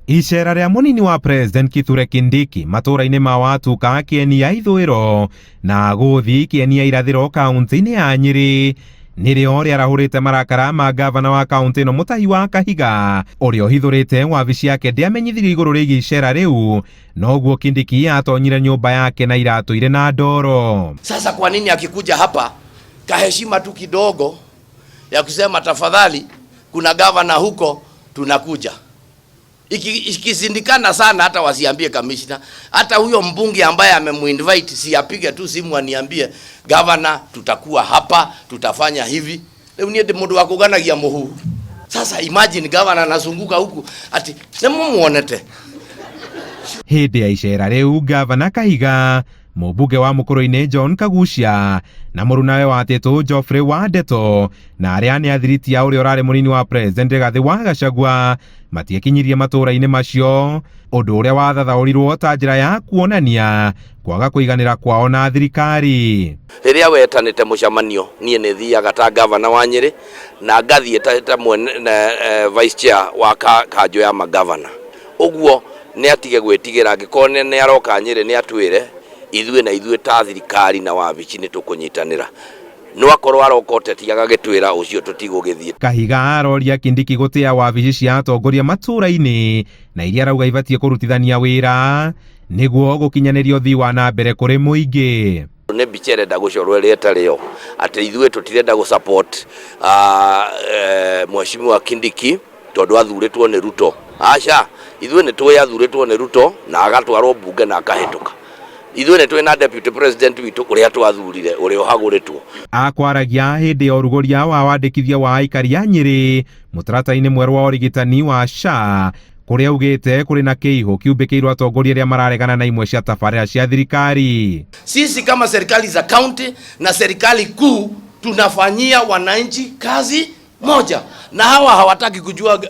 Icera ria munini wa President Kithure Kindiki matura-ini ma watuka Kieni ya ithwiro na guthi Kieni ya irathiro kaunti-ini ya Nyeri nirio riarahurite marakara ma gavana wa kaunti ino Mutahi wa Kahiga uria uhithurite wabici yake ndiamenyithirie iguru riigi icera riu noguo Kindiki atonyire nyumba yake na iratu ire na ndoro. Sasa kwa nini akikuja hapa kaheshima tu kidogo ya kusema tafadhali kuna gavana huko tunakuja? Ikisindikana sana hata wasiambie commissioner, hata huyo mbunge ambaye amemuinvite si apige tu simu aniambie governor tutakuwa hapa tutafanya hivi. Leo niende mundu wa kuganagia muhu. Sasa imagine governor anazunguka huku ati nemumuonete. Hindi ya icera riu gavana Kahiga mubunge wa Mukuruini John Kagucia na murunawe wa Tetu Geoffrey Wandeto na aria ni athiriti ya uria urari munini wa President Rigathi wa Gachagua matiekinyirie matura-ini macio undu uria wathathaurirwo ta njira ya kuonania kwaga kuiganira kwao na thirikari. Riria wetanite mucamanio nie ni thiaga ta gavana wa Nyeri na ngathie ta vice chair wa kanjo ya magavana. Uguo ni atige gwitigira ngikone ni aroka Nyeri ni atwire ithuĩ ta thirikari na wabici ni tukunyitanira no akorwo arokoteti agagitwira ucio tutigugithie. Kahiga aroria Kindiki gutia wabici cia atongoria matura-ini na iria arauga ibatie kurutithania wira niguo gukinyaniria uthii wa na mbere kuri muingi. Ni bichere ndagucorwo rieta rio ati ithuĩ tutirenda gu support mheshimiwa Kindiki tondu athuritwo ni Ruto. Aca ithuĩ ni twathuritwo ni Ruto na agatwarwo bunge na akahituka. Ithuĩ twina deputy president witu uria twathurire uria uhaguritwo. Akwaragia hindi ya uruguria wa wandikithia wa aikari a Nyeri mutarata-ini mweru wa urigitani wa SHA kuria ugite kuri na kiiho kiumbikirwo atongoria aria mararegana na imwe cia tabarira cia thirikari. Sisi kama serikali za county na serikali kuu tunafanyia wananchi kazi moja, na hawa hawataki kujua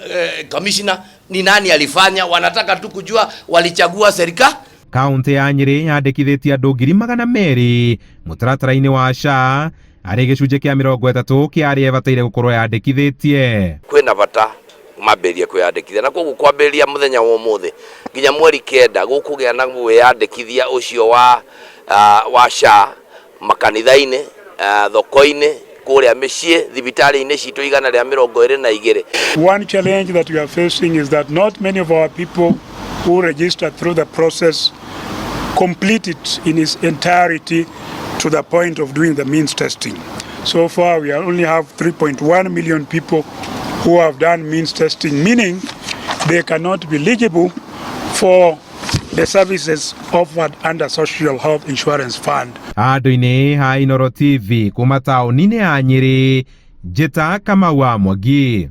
commissioner ni nani alifanya, wanataka tu kujua walichagua serikali. Kaunti ya Nyeri yandikithitie andu 200,000 mutaratara-ini wa SHA ari gicunje kia 30 kia aria bataire gukorwo yandikithitie. Kwina bata maberie kwiyandikithia na koguo kwambiria muthenya wa umuthi nginya mweri 9 gukugia na wiyandikithia ucio wa SHA makanitha-ini, thoko-ini, kuria micii, thibitari-ini citu igana ria 22. One challenge that we are facing is that not many of our people who register through the process complete it in its entirety to the point of doing the means testing. So far we only have 3.1 million people who have done means testing, meaning they cannot be eligible for the services offered under Social Health Insurance Fund. Andu-ini ha Inooro TV kuma taũni-inĩ ya Nyeri, Njĩta Kamau wa Mwangi.